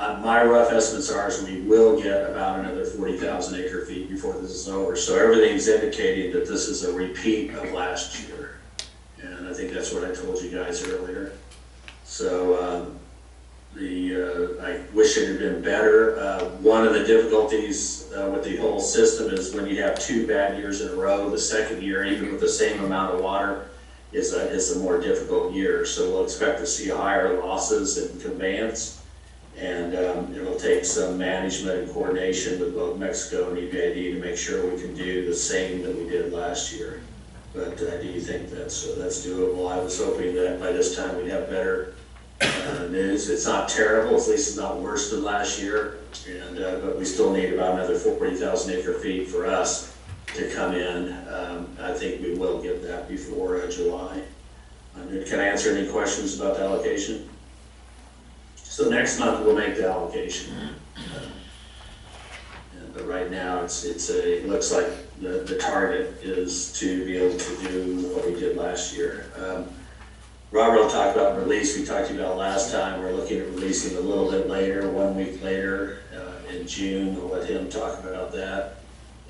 My rough estimates are is we will get about another 40,000 acre feet before this is over. So everything's indicating that this is a repeat of last year. And I think that's what I told you guys earlier. So I wish it had been better. One of the difficulties with the whole system is when you have 2 bad years in a row, the second year, even with the same amount of water, is a more difficult year. So we'll expect to see higher losses in conveyance. And it'll take some management and coordination with both Mexico and EPCWID to make sure we can do the same that we did last year. But do you think that's doable? I was hoping that by this time we'd have better news. It's not terrible, at least it's not worse than last year. And but we still need about another 40,000 acre feet for us to come in. I think we will get that before July. Can I answer any questions about the allocation? So next month we'll make the allocation. But right now it looks like the target is to be able to do what we did last year. Robert will talk about release. We talked about last time. We're looking at releasing a little bit later, 1 week later in June. We'll let him talk about that.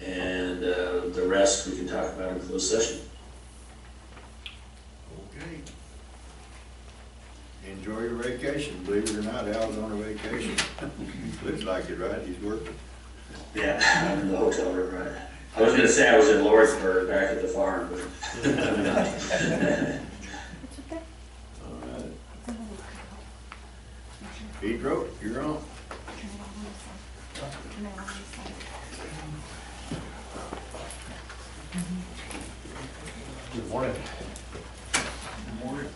And the rest we can talk about in closed session. Okay. Enjoy your vacation. Believe it or not, Al's on a vacation. Looks like it, right? He's working. Yeah, I'm in the hotel room, right? I was going to say I was in Lawrenceburg back at the farm, but I'm not. All right. Pedro, you're on. Good morning. Good morning.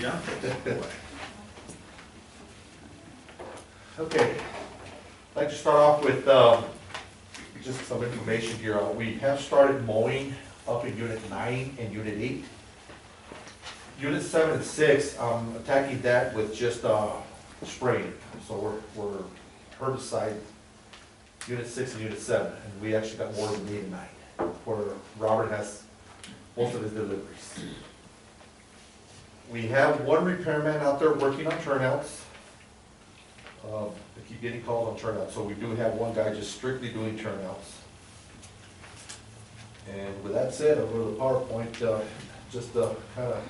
Yeah. Okay, I'd like to start off with just some information here. We have started mowing up in Unit 9 and Unit 8. Unit 7 and 6, I'm attacking that with just spraying. So we're herbicide Unit 6 and Unit 7, and we actually got more than 8 and 9, where Robert has most of his deliveries. We have one repairman out there working on turnouts. They keep getting called on turnouts, so we do have one guy just strictly doing turnouts. And with that said, I'll go to the PowerPoint, just to kind of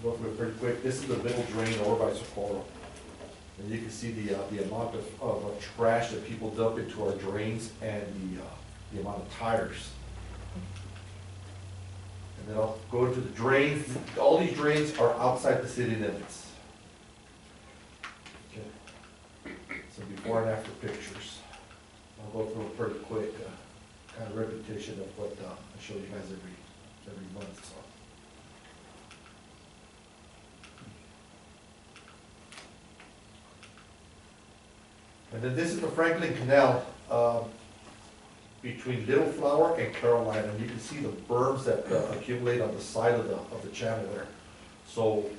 go through it pretty quick. This is the middle drain over by Socorro. And you can see the amount of trash that people dump into our drains and the amount of tires. And then I'll go into the drains. All these drains are outside the city limits. Okay. So before and after pictures. I'll go through it pretty quick, kind of repetition of what I show you guys every month. So. And then this is the Franklin Canal between Little Flower and Carolina. And you can see the berms that accumulate on the side of the channel there. So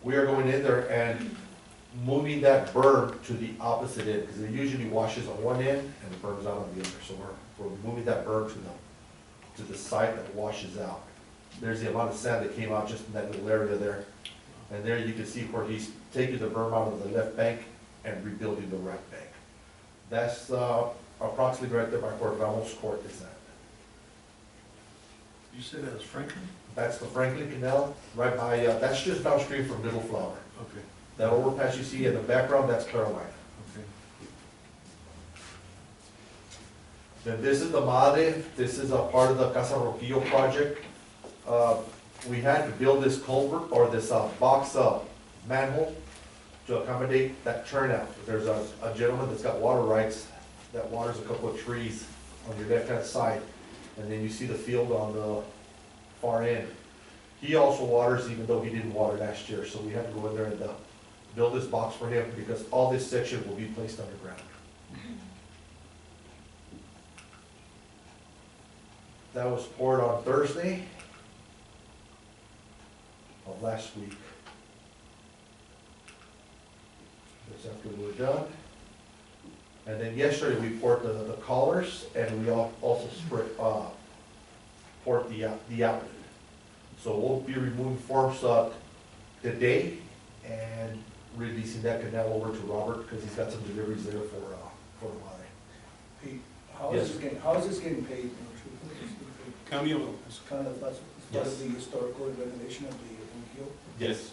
we are going in there and moving that berm to the opposite end, because it usually washes on one end and it burns out on the other. So we're moving that berm to the side that washes out. There's the amount of sand that came out just in that little area there. And there you can see where he's taking the berm out of the left bank and rebuilding the right bank. That's approximately right there by where Ramos Court is at. You said that was Franklin? That's the Franklin Canal, right by, that's just downstream from Little Flower. Okay. That overpass you see in the background, that's Carolina. Okay. Then this is the Madre. This is a part of the Casa Roquillo project. We had to build this culvert, or this box manhole, to accommodate that turnout. There's a gentleman that's got water rights that waters a couple of trees on your left-hand side, and then you see the field on the far end. He also waters, even though he didn't water last year, so we had to go in there and build this box for him, because all this section will be placed underground. That was poured on Thursday of last week. Just after we were done. And then yesterday, we poured the collars, and we also poured the outlet. So we'll be removing forms today and releasing that canal over to Robert, because he's got some deliveries there for the water. Pete, Yes. how is this getting paid? County of It's kind of, that's part of the historical renovation of the Hill. Yes.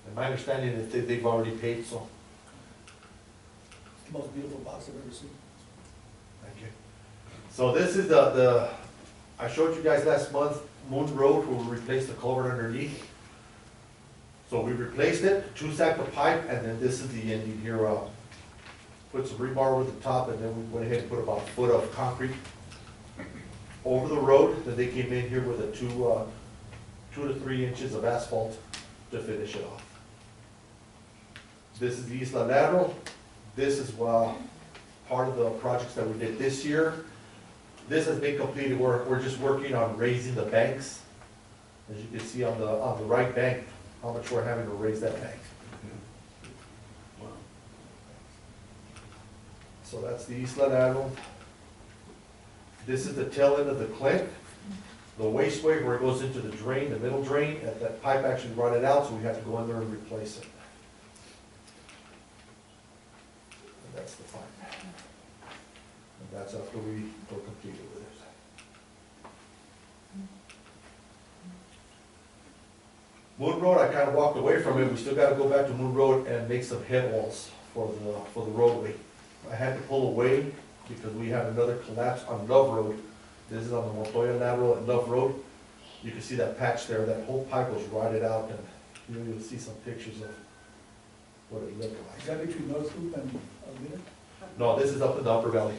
And my understanding is that they've already paid, so, It's the most beautiful box I've ever seen. thank you. So this is I showed you guys last month, Moon Road, where we replaced the culvert underneath. So we replaced it, 2 sack of pipe, and then this is the ending here. Put some rebar over the top, and then we went ahead and put about a foot of concrete over the road. Then they came in here with a 2 to 3 inches of asphalt to finish it off. This is the Isla Lateral. This is part of the projects that we did this year. This has been completed. We're just working on raising the banks. As you can see on the right bank, how much we're having to raise that bank. So that's the Isla Lateral. This is the tail end of the Clint. The wasteway where it goes into the drain, the middle drain, that pipe actually rotted out, so we had to go in there and replace it. And that's the pipe. And that's after we were completed with it. Moon Road, I kind of walked away from it. We still got to go back to Moon Road and make some head walls for the roadway. I had to pull away because we had another collapse on Love Road. This is on the Montoya Lateral and Love Road. You can see that patch there. That whole pipe was rotted out, and you'll see some pictures of what it looked Is like. that between North Loop and Almeda? No, this is up in the Upper Valley.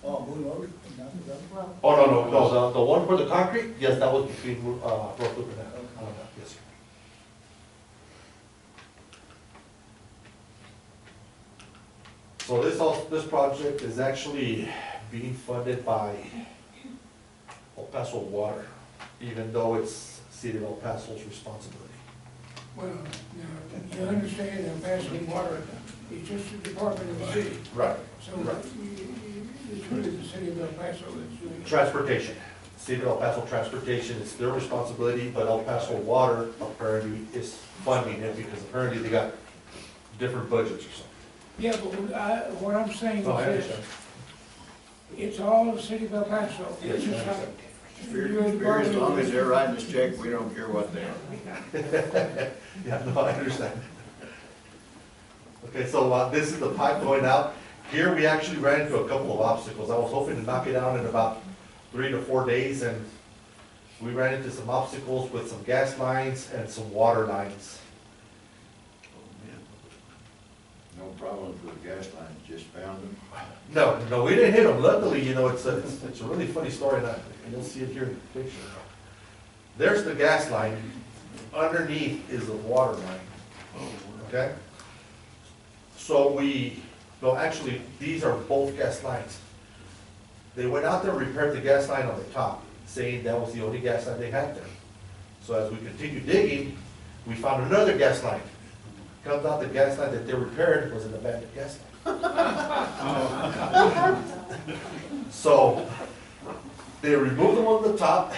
Oh, Moon Road, and not the Valley? Oh, no, the one for the concrete, yes, that was between North Loop and that. Yes, sir. So this project is actually being funded by El Paso Water, even though it's City of El Paso's responsibility. Well, now, you understand that passing water is just a department of the city. Right. So Right. it's really the city of El Paso that's doing it. Transportation, City of El Paso Transportation, it's their responsibility, but El Paso Water apparently is funding it because apparently they got different budgets or something. Yeah, but what I'm saying Oh, I is understand. this, it's all the city of El Paso. Yes, It's I just like understand. Figure as long as they're writing this check, we don't care what they are. Yeah, no, I understand. Okay, so this is the pipe going out. Here, we actually ran into a couple of obstacles. I was hoping to knock it out in about 3 to 4 days, and we ran into some obstacles with some gas lines and some water lines. No problems with the gas lines, just found them. No, we didn't hit them. Luckily, it's a really funny story, and you'll see it here in the picture. There's the gas line. Underneath is the water line, okay? So actually, these are both gas lines. They went out there and repaired the gas line on the top, saying that was the only gas line they had there. So as we continued digging, we found another gas line. Comes out the gas line that they repaired was an abandoned gas line. So they removed the one on the top,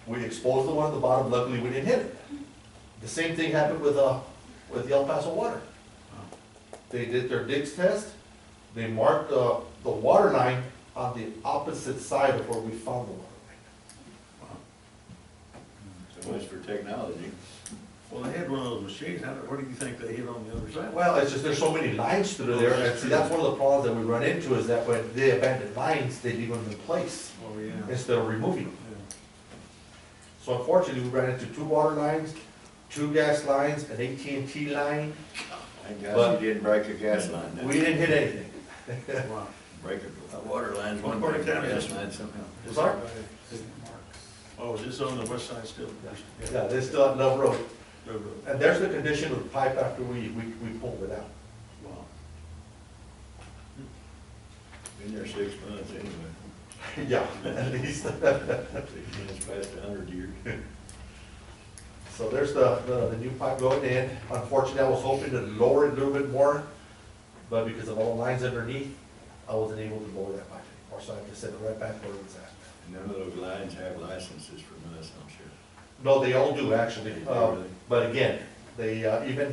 we exposed the one on the bottom, luckily we didn't hit it. The same thing happened with the El Paso Water. They did their digs test, they marked the water line on the opposite side of where we found the water line. So much for technology. Well, they had one of those machines, where do you think they hit on the other side? Well, it's just, there's so many lines through there, and see, that's one of the problems that we run into, is that when they abandon lines, they leave them in place Oh, yeah. instead of removing them. Yeah. So unfortunately, we ran into 2 water lines, 2 gas lines, an AT&T line. Thank God you didn't break a gas line. then. We didn't hit anything. Wow. Break a water line's one What part thing, of a town is gas this? line somehow. Sorry? Oh, is this on the west side still? Yeah, they still have Love Road. Railroad. And there's the condition of the pipe after we pulled it out. Wow. Been there 6 months anyway. Yeah, at least. 6 months past 100 years. So there's the new pipe going in. Unfortunately, I was hoping to lower it a little bit more, but because of all the lines underneath, I wasn't able to lower that pipe anymore, so I had to send it right back where it was at. None of those lines have licenses from us, I'm sure. No, they all do, actually, Really? but again, they, even,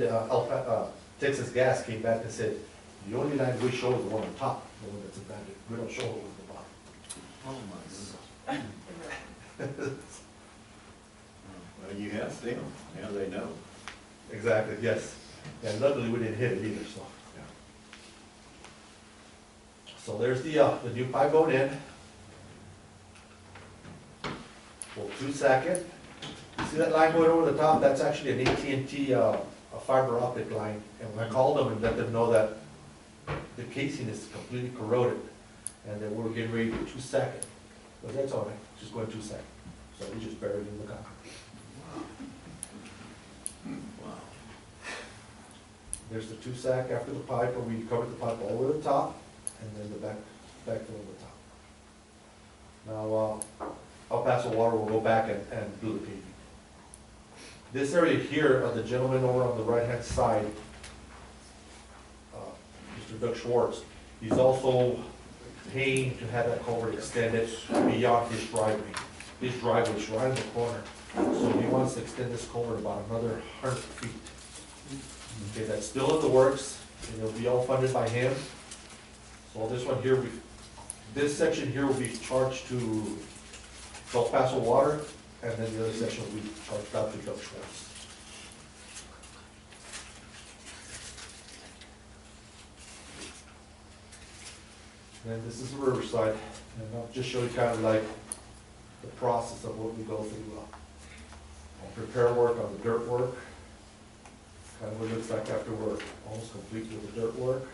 Texas Gas came back and said, the only line we show is the one on top, the one that's abandoned, we don't show it with the bottom. Oh, my goodness. Well, you have them, now they know. Exactly, yes, and luckily we didn't hit it either, so, yeah. So there's the new pipe going in. Well, 2-second. You see that line going over the top? That's actually an AT&T, a fiber optic line. And when I called them and let them know that the casing is completely corroded and that we're getting ready for 2-second. But that's all right, just going 2 seconds. So we just buried it in the concrete. Wow. There's the 2-sack after the pipe, where we covered the pipe all the way to the top, and then the backfill at the top. Now, El Paso Water will go back and do the paving. This area here, the gentleman over on the right-hand side, Mr. Doug Schwartz, he's also paying to have that culvert extended beyond his driveway. His driveway is right in the corner, so he wants to extend this culvert about another 100 feet. Okay, that's still in the works, and it'll be all funded by him. So this one here, this section here will be charged to El Paso Water, and then the other section will be charged out to Doug Schwartz. And this is Riverside, and I'll just show you kind of like the process of what we go through. On prepare work, on the dirt work, kind of what it looks like after we're almost complete with the dirt work.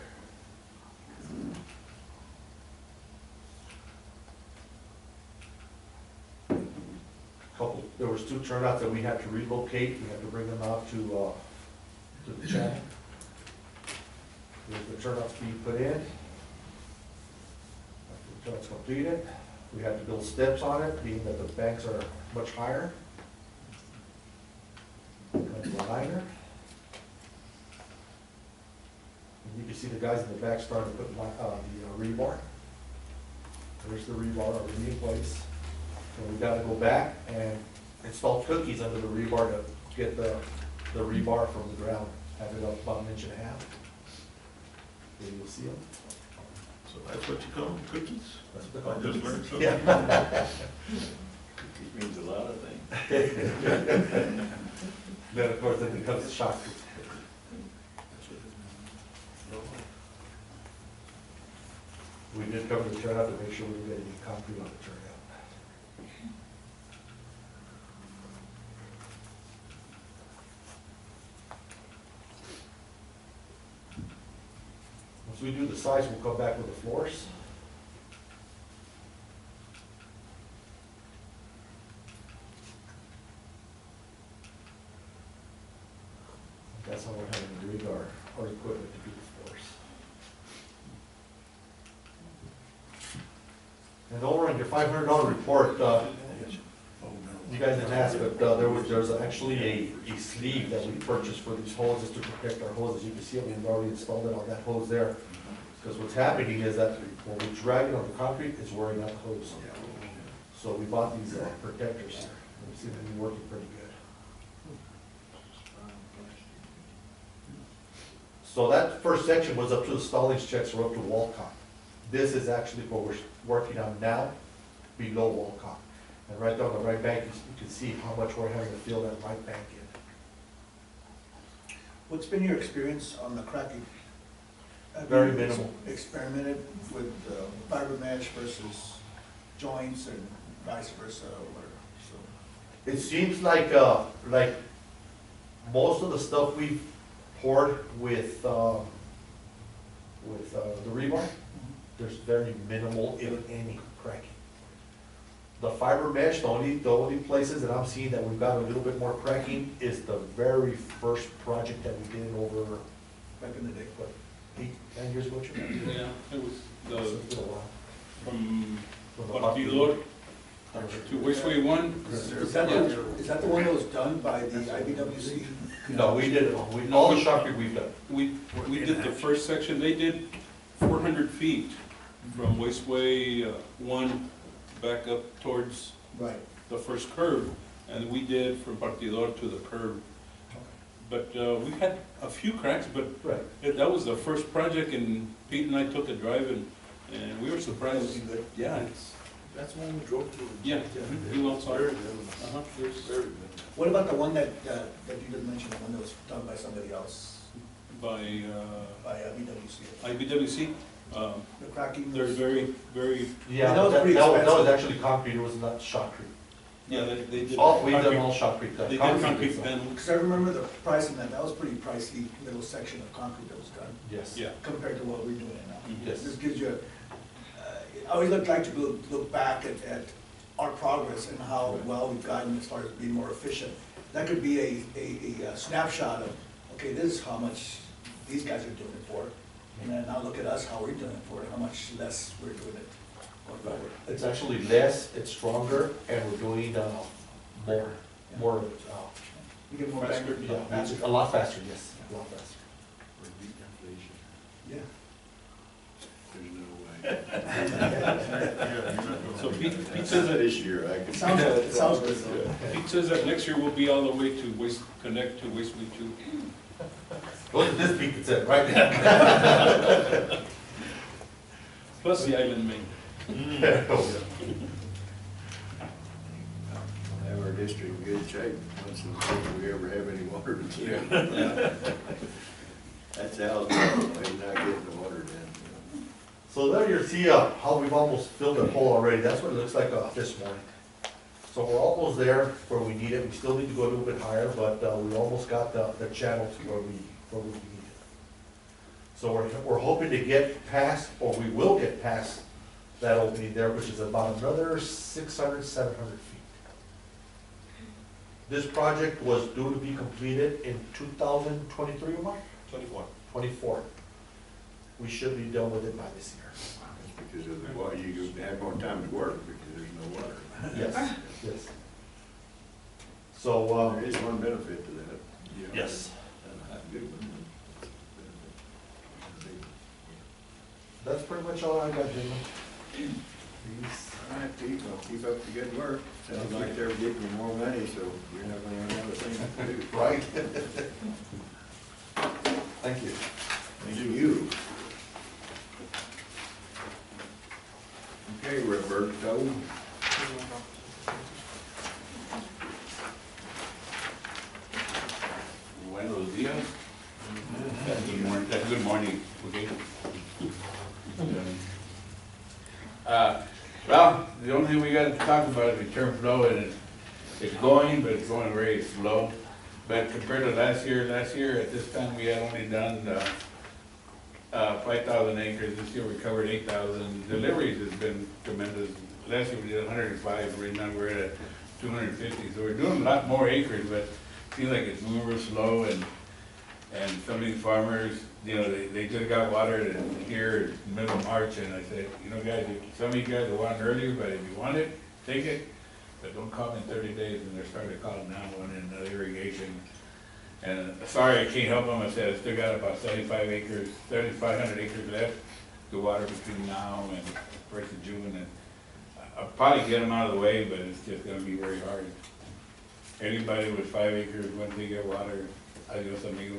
There was 2 turnouts that we had to relocate. We had to bring them out to the channel. There's the turnouts being put in. After the turnout's completed, we had to build steps on it, being that the banks are much higher. That's the liner. And you can see the guys in the back starting to put the rebar. There's the rebar already in place. So we gotta go back and install cookies under the rebar to get the rebar from the ground, have it up about 1.5 inches. Then you'll see them. So that's what you call them, cookies? That's what they call I just cookies. learned something. Yeah. It means a lot of things. Then, of course, then it comes the shock. We did cover the turnout to make sure we didn't get any concrete on the turnout. Once we do the sides, we'll come back with the floors. That's how we're having to rig our equipment to do the floors. And over on your $500 report, you guys didn't ask, but there's actually a sleeve that we purchased for these hoses to protect our hoses. You can see it, we've already installed it on that hose there. Because what's happening is that when we drag it on the concrete, it's wearing out the hose. So we bought these protectors here. We see them working pretty good. So that first section was up to the stallings checks or up to Walcott. This is actually what we're working on now, below Walcott. And right down the right bank, you can see how much we're having to fill that right bank in. What's been your experience on the cracking? Have Very you minimal. Experimented with fiber mesh versus joints and vice versa, or so? It seems like most of the stuff we've poured with the rebar, there's very minimal, if any, cracking. The fiber mesh, the only places that I'm seeing that we've got a little bit more cracking is the very first project that we did over, Back in the day. what, 8-9 years ago? Yeah, it was It's the, been a while. from From the Partidor, To Wasteway 1, Is that the one that was done by the IBWC? No, we did, all the shotcrete we've done. we did the first section, they did 400 feet from Wasteway 1 back up towards Right. the first curve, and we did from Partidor to the curve. But we had a few cracks, but Right. that was the first project, and Pete and I took a drive, and we were surprised. Looking good. Yeah, it's, That's one we drove through. yeah, we all saw it. Uh-huh. Very good. What about the one that you didn't mention, the one that was done by somebody else, By by IBWC? IBWC, The cracking? they're very, very, Yeah, that was that pretty was expensive. actually concrete, it was not shotcrete. yeah, they did. We did concrete- all shotcrete. They did Concrete concrete is, panels, Because I remember the price on that was pretty pricey, little section of concrete that was done, Yes. yeah. compared to what we're doing now. Yes. This gives you, I always like to look back at our progress and how well we've gotten as far as being more efficient. That could be a snapshot of, okay, this is how much these guys are doing it for, and then now look at us, how we're doing it for, and how much less we're doing it going forward. It's actually less, it's stronger, and we're doing, more of it. We get more bang. Yeah, a lot faster, yes, a lot faster. Or beat inflation. Yeah. There's no way. So Pete Says says that that, this year, I can. It sounds good, it sounds good though. Pete says that next year we'll be all the way to connect to Wasteway 2. What did this beat said, right now? Plus the island main. We'll have our district in good shape, once we ever have any water to drink. That's Al's problem, he's not getting the water down. So there you see, how we've almost filled the hole already, that's what it looks like, this morning. So we're almost there where we need it, we still need to go a little bit higher, but, we almost got the channel to where we need it. So we're hoping to get past, or we will get past that opening there, which is about another 600, 700 feet. This project was due to be completed in 2023, Mark? 24. We should be done with it by this year. That's because of the water, you have more time to work because there's no water. Yes, yes. So, There is one benefit to that. yes, Not a good one. that's pretty much all I got, gentlemen. All right, Pete, well, keep up the good work. Sounds like they're getting you more money, so you're not gonna run out of things to do. Right? Thank you. Thank you. Okay, Roberto. Buenos días. Good morning, good morning, okay? Well, the only thing we got to talk about is return flow, and it's going, but it's going very slow. But compared to last year at this time, we had only done 5,000 acres. This year we covered 8,000. Deliveries has been tremendous. Last year we did 105, right now we're at 250. So we're doing a lot more acres, but it seems like it's moving real slow, and some of these farmers, you know, they just got watered here in the middle of March, and I said, you know, guys, some of you guys are wanting earlier, but if you want it, take it, but don't call me in 30 days, and they're starting to call now, wanting another irrigation. And sorry, I can't help them, I said, I still got about 7,500 acres left to water between now and 1st of June, and I'll probably get them out of the way, but it's just gonna be very hard. Anybody with 5 acres, once they get water, adios amigo.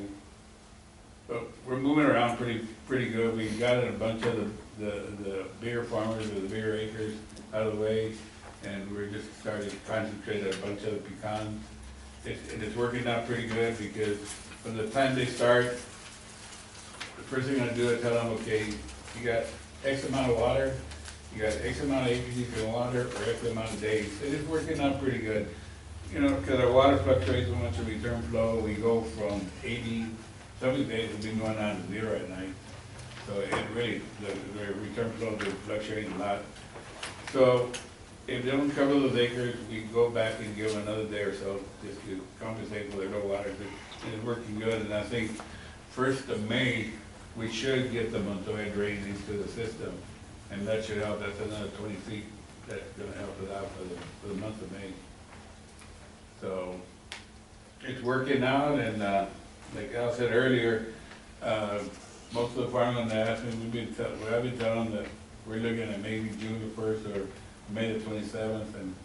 But we're moving around pretty good. We got a bunch of the bigger farmers with the bigger acres out of the way, and we're just starting to concentrate on a bunch of the pecans. It's working out pretty good, because from the time they start, the first thing I do is tell them, okay, you got X amount of water, you got X amount of acres you can water, or X amount of days. It's working out pretty good. You know, because our water fluctuates so much, we return flow, we go from 80, some of the days we've been going down to 0 at night. So it really, the return flow is fluctuating a lot. So if they don't cover those acres, we go back and give them another day or so, just to compensate for their low water. It's working good, and I think 1st of May, we should get the Montoya drainage into the system, and that should help. That's another 20 feet that's gonna help us out for the month of May. So, it's working out, and, like Al said earlier, most of the farmland asked me, I've been telling them that we're looking at maybe June the 1st or May the 27th, and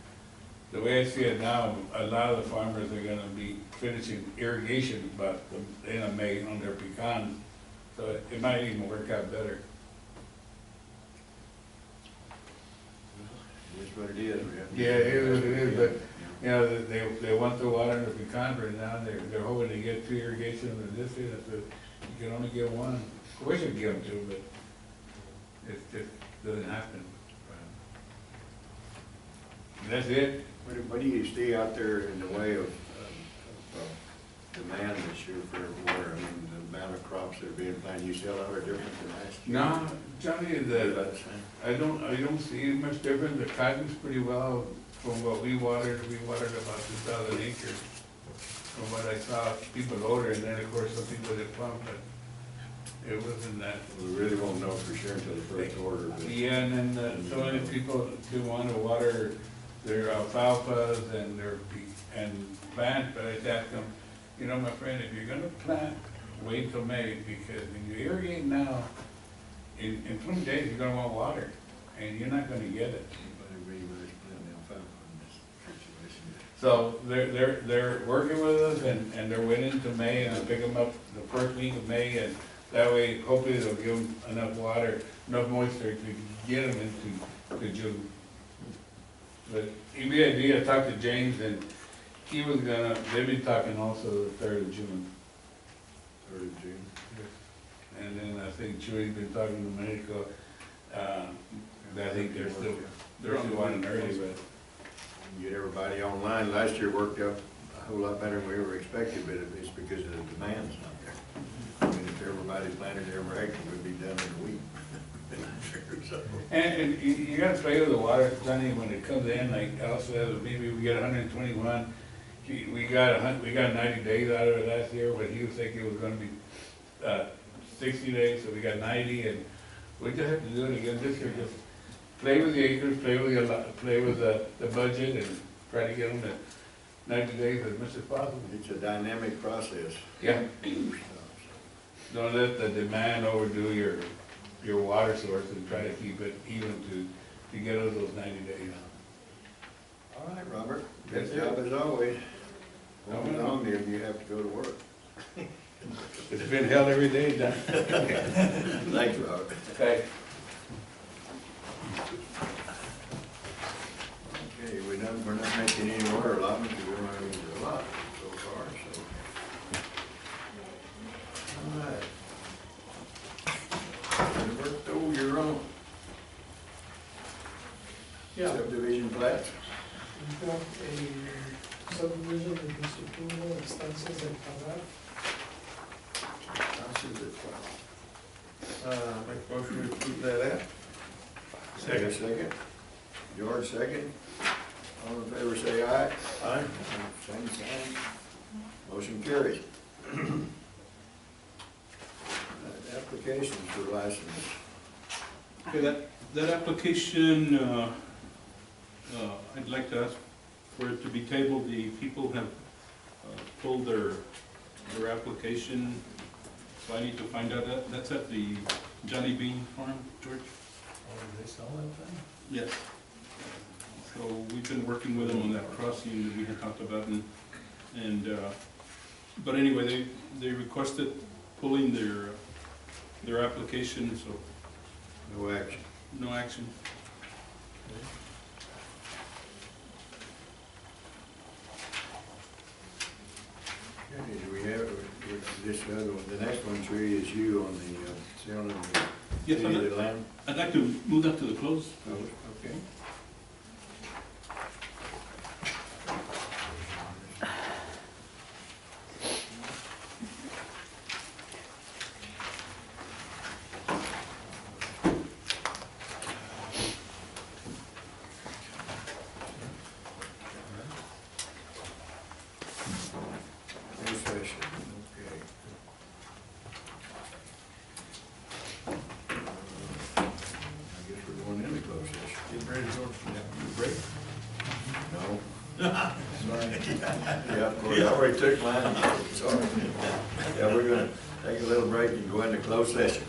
the way I see it now, a lot of the farmers are gonna be finishing irrigation about the end of May on their pecans, so it might even work out better. That's what it is. Yeah, it is, but, you know, they want the water in the pecans right now, and they're hoping to get 2 irrigation in this year, so you can only get 1. I wish I'd give them 2, but it just doesn't happen. And that's it. What do you see out there in the way of demand this year for water? I mean, the amount of crops that are being planted, you see a lot of difference in last year? No, Johnny, About the same? I don't see much difference. The cotton's pretty well from what we watered about 2,000 acres. From what I saw, people older, and then of course some people did pump, but it wasn't that. We really won't know for sure until the first order. But Yeah, and then so many people do want to water their alfalfas and plant, but I asked them, you know, my friend, if you're gonna plant, wait till May, because when you irrigate now, in 20 days, you're gonna want water, and you're not gonna get it. everybody's planting alfalfa in this situation. So they're working with us, and they're waiting to May, and I'll pick them up the first week of May, and that way, hopefully they'll give them enough water, enough moisture to get them into June. But EPCWID, I talked to James, and he was they've been talking also the 3rd of June. 3rd of June. And then I think Chewy's been talking to Mexico, I think they're still wanting early, but. Get everybody online. Last year worked out a whole lot better than we ever expected, but it's because of the demand's not there. I mean, if everybody planted every acre, we'd be done in a week. So, And you gotta play with the water, Johnny, when it comes in, like Al said, maybe we get 121. We got 90 days out of it last year, but he was thinking it was gonna be 60 days, so we got 90, and we just have to do it again this year. Just play with the acres, play with the budget, and try to get them to 90 days as much as possible. it's a dynamic process. Yeah. Don't let the demand overdo your water source, and try to keep it even to get us those 90 days. All right, Robert. That's Good job as always. Oh, Hold no. on, if you have to go to work. It's been hell every day, John. Thanks, Robert. Okay. Okay, we're not making any water allotment, because we don't have any allotment so far, so. All right. Roberto, you're on. Yeah, Subdivision plats. we've got a subdivision with this approval, expenses and cover. Make motion to approve that app. Second. George, second. All in favor, say aye. Aye. Same sign. Motion carries. Applications for license. Okay, that application, I'd like to ask for it to be tabled. The people have pulled their application, so I need to find out that's at the Johnny Bean Farm, George? Oh, did they sell that thing? Yes. So we've been working with them on that crossing that we had talked about, but anyway, they requested pulling their application, so No action. no action. Okay, do we have, this other one, the next one, Tree, is you on the, selling the Yes, city of the land? I'd like to move that to the close. Oh, okay. Closed session, okay. I guess we're going into closed session. Get ready to go. Yeah, of course, I already took mine, sorry. Yeah, we're gonna take a little break and go into closed session.